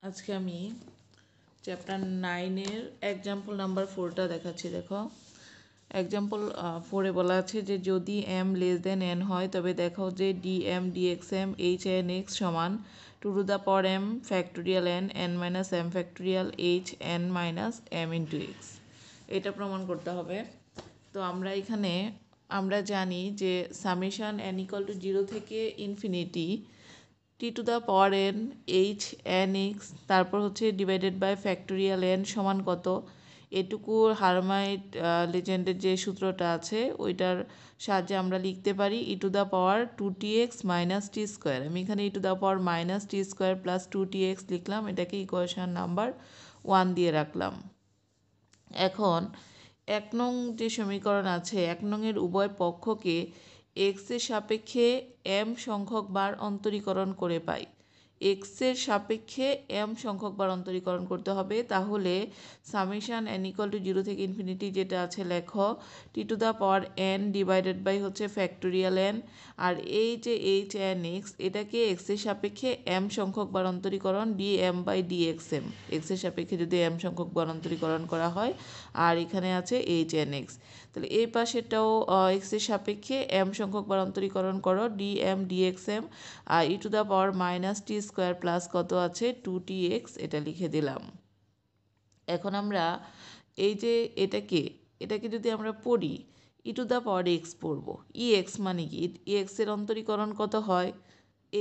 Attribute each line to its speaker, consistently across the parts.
Speaker 1: আজকে আমি chapter 9-এর example number 4টা দেখাচ্ছি। দেখো, এক্সাম্পল 4-এ বলা আছে যে যদি m লেস দেন n হয় তবে দেখাও যে dm dxm hn(x) সমান 2m factorial n minus m factorial hn minus m into x। এটা প্রমাণ করতে হবে। তো আমরা জানি যে সামেশন n ইকুয়াল টু 0 থেকে infinity t⁴n h n x তারপর হচ্ছে ডিভাইডেড বাই ফ্যাক্টোরিয়াল n সমান কত, এটুকু হারমাইট লেজেন্ডের যে সূত্রটা আছে ওইটার সাহায্যে আমরা লিখতে পারি e⁻2tx মাইনাস টি স্কোয়ার। আমি এখানে e⁻ মাইনাস টি স্কোয়ার প্লাস 2tx লিখলাম, এটাকে ইকুয়েশন নাম্বার 1 দিয়ে রাখলাম। এখন 1 নং যে সমীকরণ আছে, 1 নংয়ের উভয় পক্ষকে এক্সের সাপেক্ষে m সংখ্যক বার অন্তরীকরণ করে পাই। এক্সের সাপেক্ষে m সংখ্যক বার অন্তরীকরণ করতে হবে। তাহলে সামেশন n ইকুয়াল টু 0 থেকে ইনফিনিটি যেটা আছে লেখো t⁻n ডিভাইডেড বাই হচ্ছে ফ্যাক্টোরিয়াল n, আর এই যে hn(x) এটাকে এক্সের সাপেক্ষে m সংখ্যক বার অন্তরীকরণ dm বাই dxm, এক্সের সাপেক্ষে যদি m সংখ্যক বার অন্তরীকরণ করা হয়, আর এখানে আছে hn(x). তাহলে এই পাশেটাও এক্সের সাপেক্ষে m সংখ্যক বার অন্তরীকরণ করো dm dxm, আর e⁻ মাইনাস টি স্কোয়ার প্লাস কত আছে 2tx, এটা লিখে দিলাম। এখন আমরা এই যে এটাকে যদি আমরা পড়ি e⁻x পড়বো, ex মানে কি, ex এর অন্তরীকরণ কত হয়,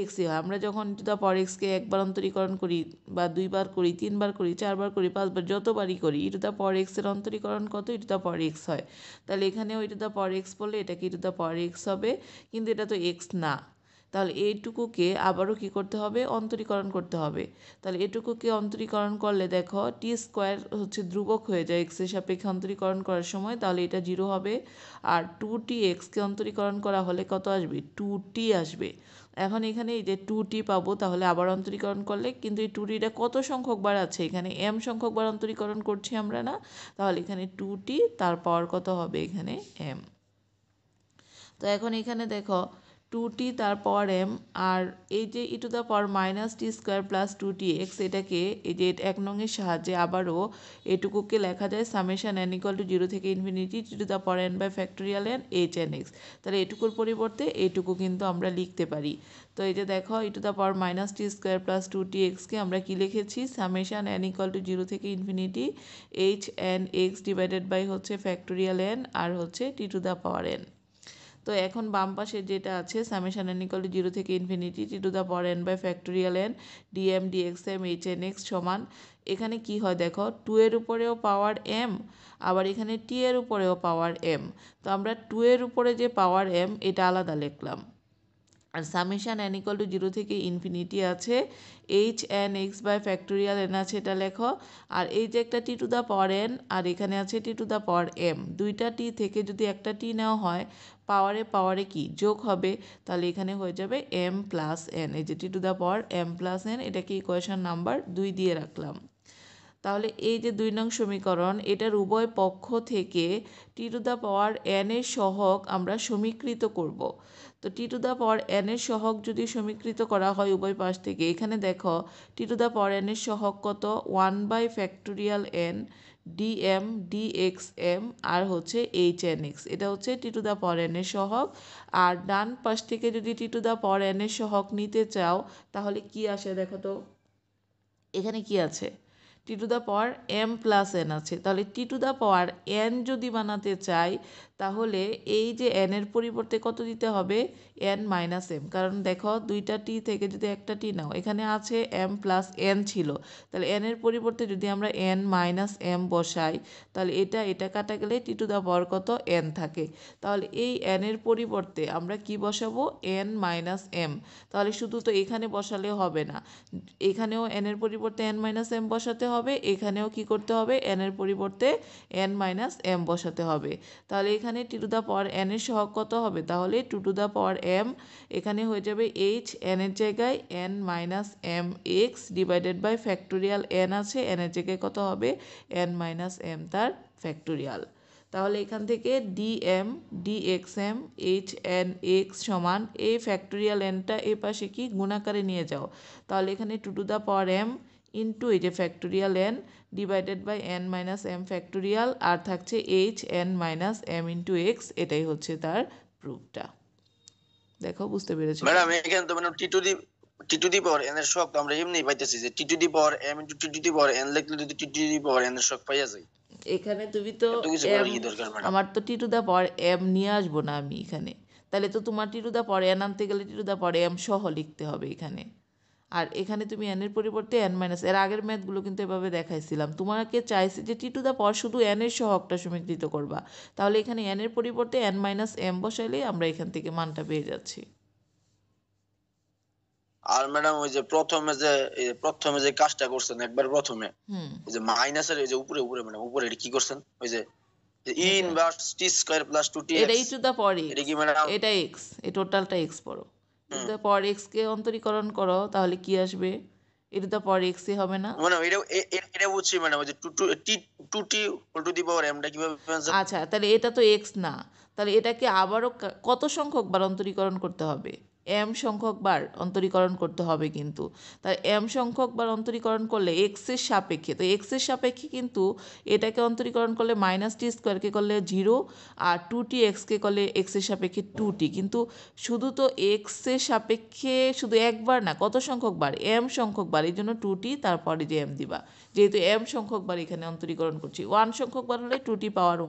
Speaker 1: x হয়। আমরা যখন e⁻xকে একবার অন্তরীকরণ করি বা দুইবার করি, তিনবার করি, চারবার করি, পাঁচবার, যতবারই করি e⁻x এর অন্তরীকরণ কত, e⁻x হয়। তাহলে এখানেও e⁻x বললে এটাকে e⁻x হবে, কিন্তু এটা তো x না। তাহলে এইটুকুকে আবারও কি করতে হবে, অন্তরীকরণ করতে হবে। তাহলে এটুকুকে অন্তরীকরণ করলে দেখো টি স্কোয়ার হচ্ছে ধ্রুবক হয়ে যায় এক্সের সাপেক্ষে অন্তরীকরণ করার সময়, তাহলে এটা 0 হবে। আর 2txকে অন্তরীকরণ করা হলে কত আসবে, 2t আসবে। এখন এখানে এই যে 2t পাবো, তাহলে আবার অন্তরীকরণ করলে কিন্তু এই 2tটা কত সংখ্যক বার আছে, এখানে m সংখ্যক বার অন্তরীকরণ করছি আমরা না, তাহলে এখানে 2t তার পাওয়ার কত হবে, এখানে m। তো এখন এখানে দেখো 2t তার পাওয়ার m, আর এই যে e⁻ মাইনাস টি স্কোয়ার প্লাস 2tx, এটাকে এই যে 1 নংয়ের সাহায্যে আবারও এটুকুকে লেখা যায় সামেশন n ইকুয়াল টু 0 থেকে infinity t⁻n by factorial n hn(x). তাহলে এটুকুর পরিবর্তে এইটুকু কিন্তু আমরা লিখতে পারি। তো এই যে দেখো e⁻ মাইনাস টি স্কোয়ার প্লাস 2txকে আমরা কি লিখেছি, সামেশন n ইকুয়াল টু 0 থেকে ইনফিনিটি hn(x) ডিভাইডেড বাই হচ্ছে ফ্যাক্টোরিয়াল n আর হচ্ছে t⁻n। তো এখন বাম পাশে যেটা আছে সামেশন n ইকুয়াল টু 0 থেকে infinity t⁻n by factorial n dm dxm hn(x) সমান, এখানে কি হয় দেখো 2 এর উপরেও পাওয়ার m, আবার এখানে t এর উপরেও পাওয়ার m। তো আমরা 2 এর উপরে যে পাওয়ার m এটা আলাদা লিখলাম, আর সামেশন n ইকুয়াল টু 0 থেকে ইনফিনিটি আছে hn(x) বাই ফ্যাক্টোরিয়াল n আছে, এটা লেখো। আর এই যে একটা t⁻n আর এখানে আছে t⁻m, দুইটা t থেকে যদি একটা t নেওয়া হয় পাওয়ারে কি যোগ হবে, তাহলে এখানে হয়ে যাবে m প্লাস n, এই যে t⁻m প্লাস n, এটাকে ইকুয়েশন নাম্বার 2 দিয়ে রাখলাম। তাহলে এই যে 2 নং সমীকরণ, এটার উভয় পক্ষ থেকে t⁻n এর সহগ আমরা সমীকৃত করব। তো t⁻n এর সহগ যদি সমীকৃত করা হয় উভয় পাশ থেকে, এখানে দেখো t⁻n এর সহগ কত, 1 by factorial n dm dxm আর হচ্ছে hn(x), এটা হচ্ছে t⁻n এর সহগ। আর ডান পাশ থেকে যদি t⁻n এর সহগ নিতে চাও তাহলে কি আসে দেখো তো, এখানে কি আছে, t⁻m প্লাস n আছে। তাহলে t⁻n যদি বানাতে চাই তাহলে এই যে n এর পরিবর্তে কত দিতে হবে, n মাইনাস m, কারণ দেখো দুইটা t থেকে যদি একটা t নাও, এখানে আছে m প্লাস n ছিল, তাহলে n এর পরিবর্তে যদি আমরা n মাইনাস m বসাই তাহলে এটা কাটা গেলে t⁻ কত, n থাকে। তাহলে এই n এর পরিবর্তে আমরা কি বসাবো, n মাইনাস m। তাহলে শুধু তো এখানে বসালেও হবে না, এখানেও n এর পরিবর্তে n মাইনাস m বসাতে হবে, এখানেও কি করতে হবে, n এর পরিবর্তে n মাইনাস m বসাতে হবে। তাহলে এখানে t⁻n এর সহগ কত হবে, তাহলে 2m, এখানে হয়ে যাবে h, n এর জায়গায় n minus m x divided by factorial n আছে, n এর জায়গায় কত হবে, n মাইনাস m তার ফ্যাক্টোরিয়াল। তাহলে এখান থেকে dm dxm hn(x) সমান এই ফ্যাক্টোরিয়াল nটা এই পাশে কি গুণাকারে নিয়ে যাও, তাহলে এখানে 2m ইন্টু এই যে factorial N divided by N minus M factorial, আর থাকছে H N minus M into X. এটাই হচ্ছে তার প্রুফটা। দেখো বুঝতে পেরেছো?
Speaker 2: ম্যাডাম এখানে তো madam T to the power N এর শক তো আমরা এমনি পাইতেছি যে T to the power M into T to the power N লিখলে যদি টি টু দি পাওয়ার এন এর শক পাইয়া যাই,
Speaker 1: এখানে তুমি তো
Speaker 2: এত কিছু
Speaker 1: এম,
Speaker 2: করার কি দরকার ম্যাডাম?
Speaker 1: আমার তো টি টু দা পাওয়ার এম নিয়ে আসবো না আমি এখানে, তাহলে তো তোমার টি টু দা পাওয়ার এন আনতে গেলে টি টু দা পাওয়ার এম সহ লিখতে হবে এখানে। আর এখানে তুমি এন এর পরিবর্তে এন মাইনাস, এর আগের ম্যাথগুলো কিন্তু এভাবে দেখাইছিলাম। তোমাকে চাইছে যে টি টু দা পাওয়ার শুধু এন এর সহগটা সমীকৃত করবা, তাহলে এখানে এন এর পরিবর্তে এন মাইনাস এম বসাইলেই আমরা এখান থেকে মানটা পেয়ে যাচ্ছি।
Speaker 2: আর ম্যাডাম ওই যে প্রথমে যে কাজটা করছেন একবার প্রথমে, ওই যে মাইনাসের ওই যে উপরে উপরে ম্যাডাম উপরে এটা কি করছেন? ওই যে ইনভার্স টি স্কয়ার প্লাস 2t
Speaker 1: এটা ই টু দা পাওয়ার
Speaker 2: এটা
Speaker 1: এক্স,
Speaker 2: কি ম্যাডাম?
Speaker 1: এটা এক্স, এই টোটালটা এক্স পড়ো। ই টু দা পাওয়ার এক্স কে অন্তরীকরণ করো, তাহলে কি আসবে? ই টু দা পাওয়ার এক্স হবে না?
Speaker 2: মানে এটা বুঝছি ম্যাডাম, ওই যে 2t whole to the power m টা কিভাবে পেয়েছেন?
Speaker 1: আচ্ছা, তাহলে এটা তো এক্স না, তাহলে এটাকে আবারও কত সংখ্যক বার অন্তরীকরণ করতে হবে? এম সংখ্যক বার অন্তরীকরণ করতে হবে কিন্তু। তাই এম সংখ্যক বার অন্তরীকরণ করলে এক্সের সাপেক্ষে, তো এক্সের সাপেক্ষে কিন্তু এটাকে অন্তরীকরণ করলে মাইনাস টি স্কোয়ারকে করলে 0, আর 2t এক্সকে করলে এক্সের সাপেক্ষে 2t। কিন্তু শুধু তো এক্সের সাপেক্ষে শুধু একবার না, কত সংখ্যক বার? এম সংখ্যক বার, এই জন্য 2t তারপরে যে এম দিবা, যেহেতু এম সংখ্যক বার এখানে অন্তরীকরণ করছি। 1 সংখ্যক বার হলে 2t পাওয়ার